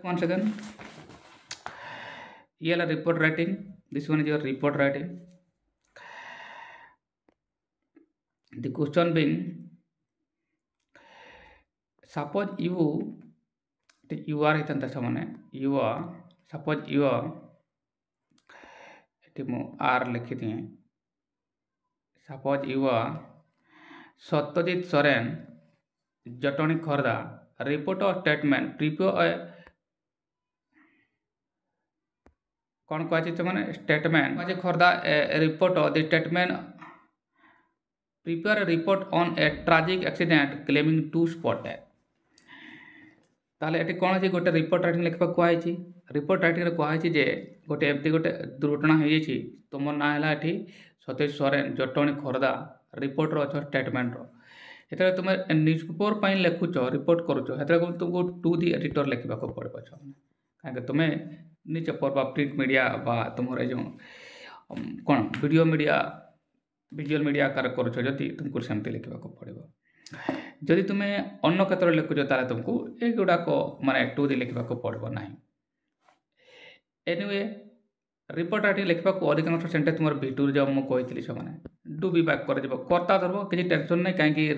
Once again, EL report writing. This one is your report writing. The question being, suppose you are hitanta samane you are suppose you are ଏଠି ମୁଁ R ଲେଖିଦିଏ suppose you are Satyajit Soren Jatani Khordha report or statement prepare कौन कहुଛି ମାନେ statement କହୁଛି Khordha report the statement prepare a report on a tragic accident claiming two spot death ताले eighty कौन अछि गोटे report writing लिखबा कुआइछि रिपोर्ट राइटिंग रे कुआइछि जे गोटे एमती गोटे दुर्घटना होई छि तुमर ना हला एठी सतीश सोरेन जटणी खोरदा रिपोर्ट रो छ स्टेटमेंट रो एतरे तुम न्यूज़पेपर पई लिखुछो रिपोर्ट करूछो एतरे तुमको टू दी एडिटर लिखबा को पड़बो छ काहे तुमे नीचे पर प्रिंट मीडिया बा तुमरे जो कोन वीडियो मीडिया विजुअल मीडिया आकार करूछो जति तुमको सेमते लिखबा को पड़बो जदि तुम्हें अन्न क्षेत्र लिखुच ताले तुमको एगुड़ाक माने टू दी लिखा पड़ो ना एनिवे रिपोर्ट राइटिंग लिखा अधिकांश सेन्टेन्स तुम भिटूर जब मुझे से मैंने डू बी बैक कर कर्ता धरब किसी टेंशन नहीं कहीं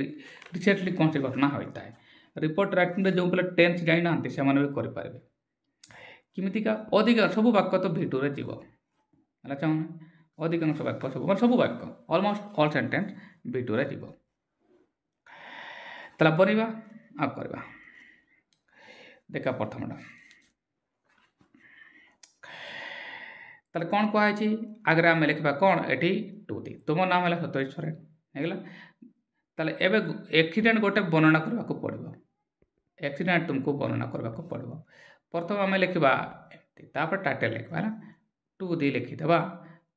रिसेंटली कौन सी घटना होता है रिपोर्ट राइटिंग जो पे टेन्स जाई ना से भी करें किमितिका अधिकांश सब वाक्य तो भिटूर जीव है चाहूँ अधिकांश वाक्य सब वाक्य अलमोस्ट ऑल सेन्टेन्स भिटूर जीव तला बनवा आ करवा देखा प्रथमटा ताले कौन कहुई आगे आम लिखा कौन एटी टू दी तुम नाम है सतीश सोरेन है ताले एबे एक्सीडेंट गोटे वर्णना करने को पड़ो एक्सीडेंट तुमको वर्णना करने को पड़ो प्रथम आम लिखा तापर टाइटल लिखा है टू दी लिखिदेवा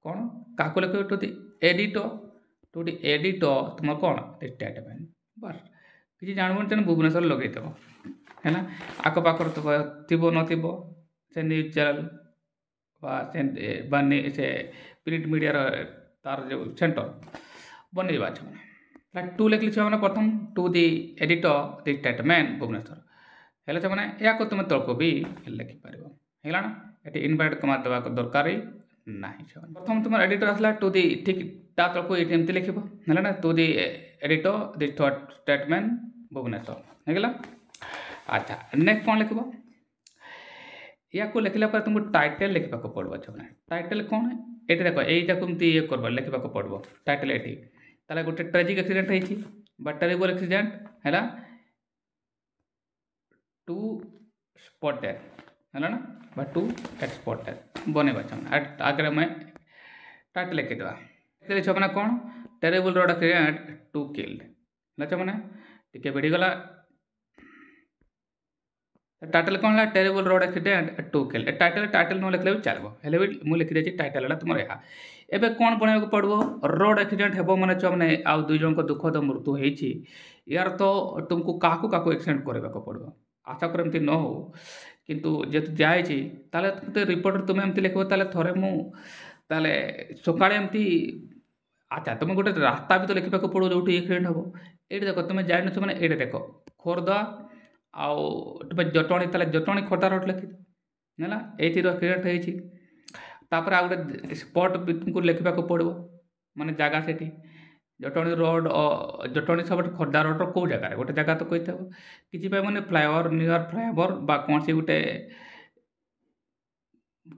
कौन क्या लिख to the editor to the editor तुम कौन स्टेटमेंट बस किसी जानवर तेन भुवनेश्वर लगेदेव है आखपाखर थी नथो से न्यूज चैनल से प्रिंट मीडिया तार जो सेंटर बनवा छे टू लिखली छे प्रथम to the editor the statement Bhubaneswar है मैंने या तुम तलक भी लिखिपर है ये इनवर्टेड कमा देवा दरकार ना प्रथम तुम एडिटर आसला टू दी ठीक ता तलक ये लिखब है ना to the editor the statement Bhubaneswar है अच्छा नेक्स्ट कौन लिखब या लिखला पर तुमको टाइटल लिखा पड़ो टाइटल कौन ये देख यहीटा कमती ये कर लिखा पड़ो टाइटल ये ताले गोटे ट्रेजिक एक्सीडेंट होती बा टेरिबल एक्सीडेंट है टू स्पॉट डेथ है ना बा टू स्पॉट डेथ बनवा आगे मैं टाइटल लिखिदेवा मैंने कौन terrible road accident two killed है मैंने टिके भिड़गला टाइटल कौन है terrible road accident two killed title title न लिखले भी चलो हेले भी मुझे लिखिदे टाइटल है तुम यहाँ एवं कौन बनवा पड़ो रोड एक्सीडेंट हे मैंने मैंने आउ दुई जन दुखद मृत्यु होती यार तो तुमको क्या एक्सीडेंट करने पड़ो आशा कर एमती न हो किंतु जेतु जाए तुम रिपोर्टर तुम एमती लिखो थे मुझे सका एमती अच्छा तुम गोटे रास्ता भी तो लिखा पड़ो जो एक्सीडेंट हम ये देख तुम जान मैंने ये देख खोर्धा आउ जटणी जटणी खोर्धा रोड लिखी है ये एक्सीडेंट होती तापर आ गए स्पॉट भी तुमको लिखा पड़ो माने जगह से जटणी रोड जटणी सब खोर्धा रोड कौ जगार गोटे जगह तो कही किसी मैंने फ्लाईओवर नियर फ्लाईओवर बा कौन सी गोटे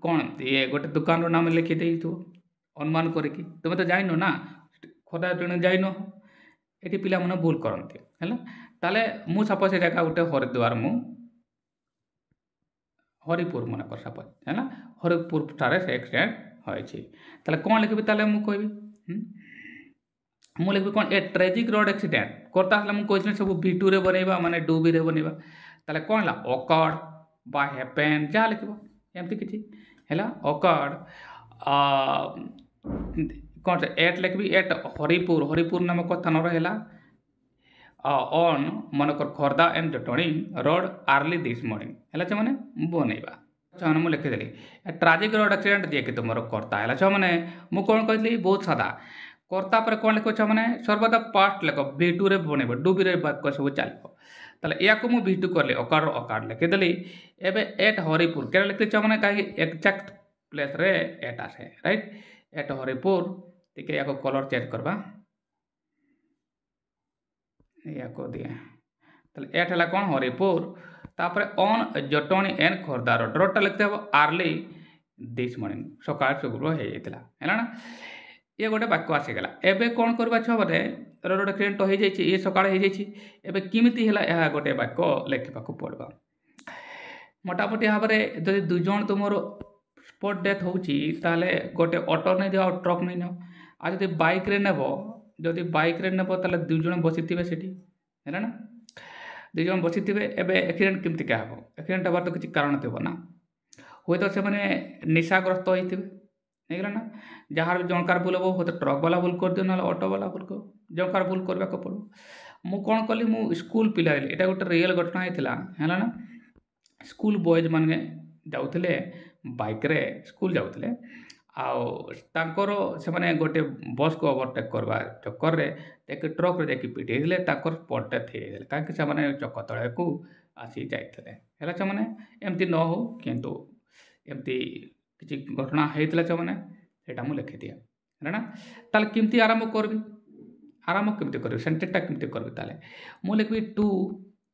कौन ये गोटे दुकान नाम लिखिदे अनुमान करके तुम तो जाइन ना खोर्धा जटणी जाइन ये पिला मैंने भूल करती है ताले मु सपोज से जगह गोटे हरिद्वार मु हरिपुर मन कर सपोज है ना हरिपुर ठारे से एक्सीडेंट होइछि ताले कौन लिखबी ताले मु कहबी मु लिखबी कौन ए ट्रेजिक रोड एक्सीडेंट करता हला मु कहछि सब V2 रे बनेबा माने डूबी रे बनेबा ताले कौन ला ऑकर्ड बा हैपेन जा लिखबो एमती किछि हैला ऑकर्ड कौन से एट लिखबी एट हरिपुर नामक स्थान रहेला ऑन मनकर Khordha and Jatni road early this morning है मैंने बनवा मैंने मुझे लिखिदेली ट्राजिक रोड एक्सीडेंट जी कि तुम कर्ता है मैंने मुझे कौन कहली बहुत सादा कर्ता पर कौन लिखो मैंने सर्वदा पास्ट लिख V2 रे बनब डूबी रे सब चलो ताले या को मु V2 करले अकार लिखिदेली एबे एट हरिपुर के लिखले छमने कहीं एक्जैक्ट प्लेस रे एट आसे राइट एट हरिपुर ठीक है या को कलर चेंज करबा या को दिए ताले एट हला कोन हरिपुर तापर on Jatni and Khordha road लिखते हो आर्ली दिस मॉर्निंग सकाळ सुगुलो हे जेतला हैला ना ये गोटे वाक्य आसीगला एबे कौन करबा छ बोले रोड एक्सीडेंट हो जाइए ये सकाळ हो जाइए एबे किमिति हैला यह गोटे वाक्य लिखा पड़वा मोटामोटी भाव में जदि दुई जन तुम स्पॉट डेथ होची ताले गोटे ऑटो नहीं दियो ट्रक नहीं नियो आ जदि बाइक रे नेबो जदि बाइक रे नेबो ताले दुई जन बसिथिबे सेठी हैला ना दुई जन बसिथिबे एबे एक्सीडेंट किमिति का हबो एक्सीडेंट हबार तो किछि कारण थिबो ना हुए तो से माने निशाग्रस्त होइथिबे नेगला ना जहाँ जनकार भूल हो तो ट्रक वाला भूल कर दियो ना ऑटो वाला भूल कर जनकार भूल करबा को पड़ो मु कौन कली मु स्कूल पिला एटा गोटे रियल घटना होता है ना स्कूल बॉयज माने जाउथले बाइक रे स्कूल जाउथले आउर से माने गोटे बस को ओवरटेक करवा चक्कर रे एक ट्रक रे जाकि पिटे दिले ताकर स्पॉट डेथ हे दिले काहे से माने चक्क तळे को आसी जाइथले हैला छ माने एमती न हो किंतु एमती किसी घटना होता छ माने सेटा मु लिखि दिया है ना ताले किमती आरंभ करबी आरंभ केमती करबी सेंटेंसटा केमती करबी ताले मु लिखबी टू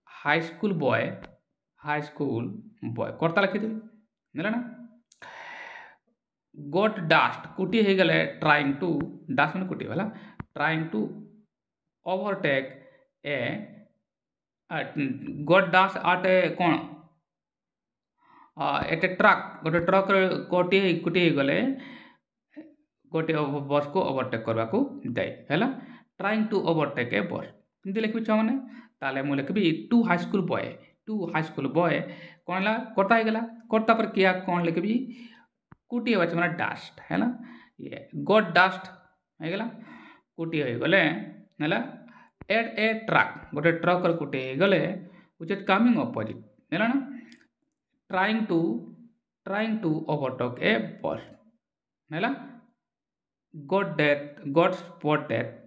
हाई स्कूल बॉय करता लिखि देबी है ना गोट डास्ट कुटी हो गले ट्राइंग टू डास्ट मैंने कुटी वाला trying to overtake a goat डास्ट आट ए कौन एटे ट्रक गोटे ट्रक कुटी गले गोटे बस को ओवरटेक करने को दे है ट्राइंग टू ओवरटेक ए बस कमी लिखी छुआ ताले मुझे लिखी टू हाई स्कूल बॉय कौन है करता ही गला करता पर किया कौन लिखी कुटी हो मैंने डास्ट है ये गोट डास्ट होगा कुटी हो गले है एट ए ट्रक गोटे ट्रक कुटी गले विच इज कमिंग अपोजिट है ना ट्राइंग टू ओवरटेक ए बस है गोट स्पॉट डेथ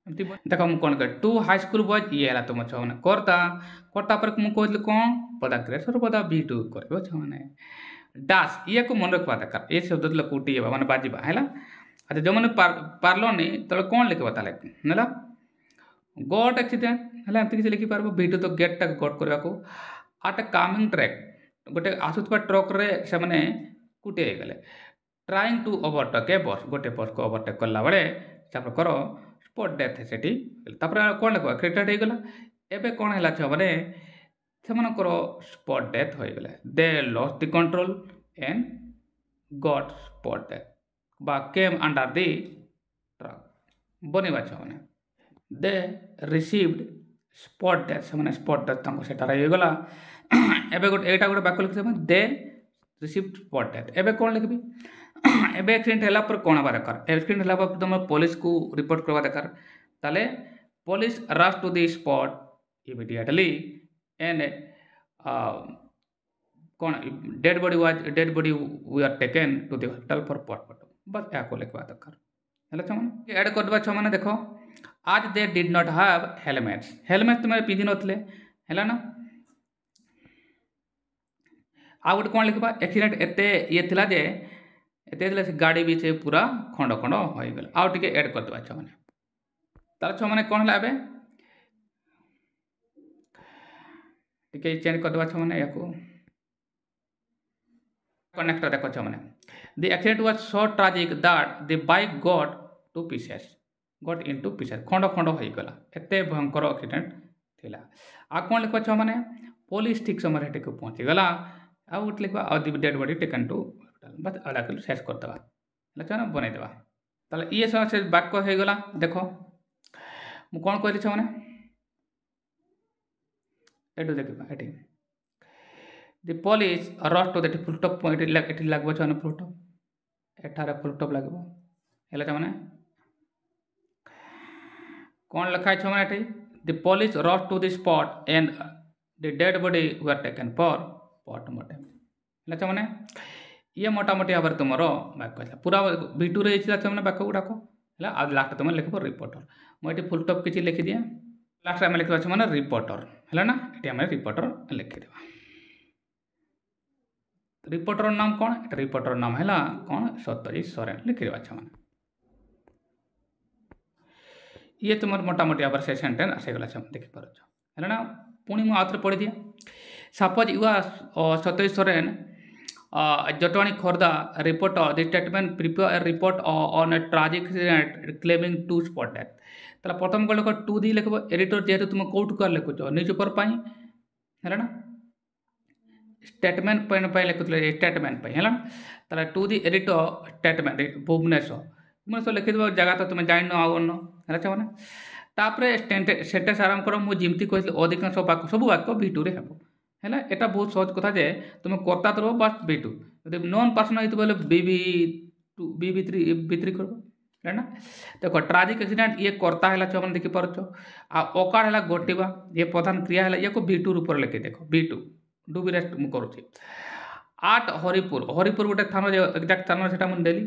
देख मुझे कौन कर टू हाई स्कूल बॉयज ये है तुम छुआ करता पर मुझे कहली कौन पदा ग्रेसर पदा V2 कर छुआ डास ये को मन रखा दरकार ये शब्द कुटी माने बाजिबा है अच्छा जो मैंने पार्लो नहीं तो कौन लिखा ताले है गोट एक्सीडेंट है एमती किसी लिखिपार V2 तो गेट तक गोट करने को आट कमिंग ट्रैक गोटे आसुवा ट्रक रे से मैंने कुटी हो गले ट्राइंग टू ओवरटेक ए बस गोटे बस को ओवरटेक कला बेले कर स्पॉट डेथ है सेठी कौन लिखा क्रिएटेड हो गला एबे कौन है छुआ मैंने से स्पॉट डेथ हो गले they lost the control and got spot death बा केम अंडर द ट्रक बनिबा छुआ मैंने दे रिसीव्ड स्पॉट डेथ से स्पॉट डेथ सेटार हो गला एबे गोटे एटा गोटे बाक्य लिखि दे रिसीव्ड स्पॉट डेथ एबे कौन लिखबी एबे एक्सीडेंट हैला पर कौन हवा दरकार एक्सीडेंट हैला पर तुम पुलिस को रिपोर्ट करवा दरकार ताले police rush to the spot immediately and कौन dead body we are taken to the hospital for postmortem बस या को लिखवा दरकार हैला छमने ऐड कर देबा छमने देखो आज they did not have helmet तुम पिंधि नथले हैला ना आ गोटे कौन लिखा एक्सीडेंट एते ये थिला जे एते से गाड़ी भी से पूरा खंड खंड हो गला आउ टिके ऐड कर देबा छमने तार छमने कौन है एबे टिके चेंज कर देबा छमने याको कनेक्टर देखो छमने the accident was so tragic that the bike got into pieces खंड खंड हो गला एते भयंकर एक्सीडेंट थिला आ कौन लिखा छमने पुलिस ठीक समय हेटे को पहुंची गला आ उठ लिखा डेड बॉडी टेकन टू बस अलग शेष करदेवा ना बनईदेवा ताले ये सब से वाक्य हो गला देखो मु कौन कहली छमने एटू देखा एटी the police rush to that full stop point एटी लागबो छने फुल टॉप एठारे फुल टॉप लागबो हैला छमने कौन लिखा छमने एटी the police rush to the spot and the dead body were taken for postmortem हैला छमने ये मोटामोटी भाव तुम वाक्य पूरा V2 रे मैंने वाक्य गुड़ाक है आज लास्ट तुम लिख रिपोर्टर मुझे फुल टॉप किसी लिखि दिए लास्ट आम लिखा मैंने रिपोर्टर है ना ये आम रिपोर्टर लिखिद रिपोर्टर नाम कौन रिपोर्टर नाम है कौन सत्यजित सोरेन लिखिद मैंने ये तुम मोटामोटी आवर से सेंटेंस आसीगला देखिपार है ना पुणी मुझे आउे पढ़ी दिए suppose you are Satyajit Soren Jatni Khordha reporter the statement prepare a report on a tragic accident claiming 2 spot death ताला प्रथम को लिख 2 दी लिख एडिटर जेहेतु तुम कौट कर लिखुच न्यूज पेपर है ना स्टेटमेंट लिखुले स्टेटमेंट है ना ताला 2 the editor statement Bhubaneswar Bhubaneswar लिखिदेव जगह तो तुम जान आवन है मैंने तापर सेंटेंस आरंभ कर मुझे जमी कही अधिकांश सब वाक्य V2 रे हेबो है एटा बहुत सहज कथा जे तुम कर्ता दब बस V2 जब नॉन पर्सन हो B3 कर है ना देख ट्राजिक एक्सीडेंट ये कर्ता है मैंने देखिपार अकार है घटवा ये प्रधान क्रिया है या V2 रूप लिखी देख V2 डू बी रेस्ट मुझे आट हरिपुर हरिपुर गोटे थाना एक्जाक्ट थाना से मुझे देली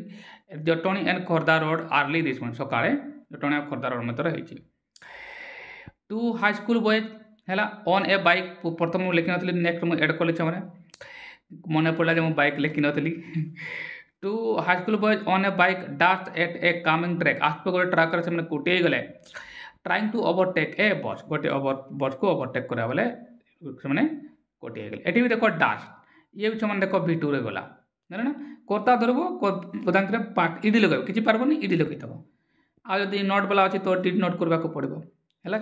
Jatni and Khordha road early this morning सकाळे जटणी और खोर्धा रोड मध्य होती 2 हाई स्कूल बॉयज है ऑन ए बाइक प्रथम लिखी नी नेक्स्ट मुझे एड कली मैंने मन पड़ा मुझे बाइक लिखी नी 2 high school boys on a bike dashed at a coming truck आसपे गोटे ट्रक से कुटे गले ट्राइंग टू ओवरटेक ए बस गोटे बस को ओवरटेक करा बेले से कुटे गले ये भी देख डास्ट ये भी से देख V2 रे गला है ना कर्ता धरब प्रधान पार्ट इडी लगे किसी पार्बनी इडी लगे थब आदि नोट वाला अच्छी तो डिड नोट करने को पड़ो है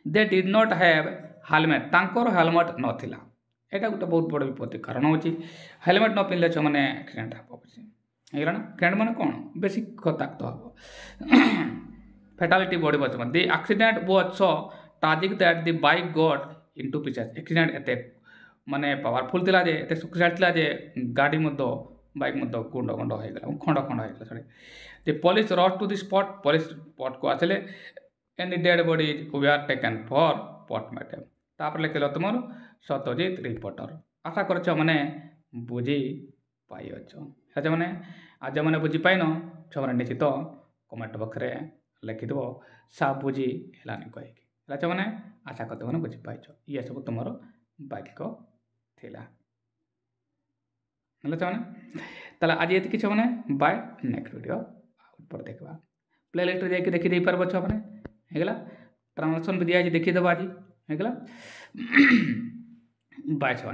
they did not have helmet तांकर हेलमेट नथिला एटा गोटे बहुत बड़ विपत्ति कारण हो हेलमेट न पिंधले से मैंने एक्सीडेंट हे ना एक्सीडेंट मैंने कौन बेसी खताक्त हम फैटालिटी बढ़ the accident was so tragic that the bike got into pitches accident एते माने पावरफुल थिला जे एते शक्तिशाली थिला जे गाड़ी मध्य बाइक मध्य गुंड गुंड हो गला खंड खंड हो गला sorry the police rush to the spot police spot को आसले and dead bodies we are taken for postmortem तापर लिखल तुम सत्यजित रिपोर्टर आशा कर मैंने बुझी पाइछ है मैंने आज मैंने बुझी पाइन छे निश्चित कमेंट बॉक्स में लिखिद सा बुझी है कहीकि मैंने आशा करते मैंने बुझी पाइछ ये सब तुम वाक्य थिला मैंने आज ये मैंने बाय नेक्स्ट वीडियो पर देखा प्ले लिस्ट जाकि देखी पार्ब मैंने हेगला ट्रांसलेशन भी दिया देखीदेव आज हेगला बाय छे।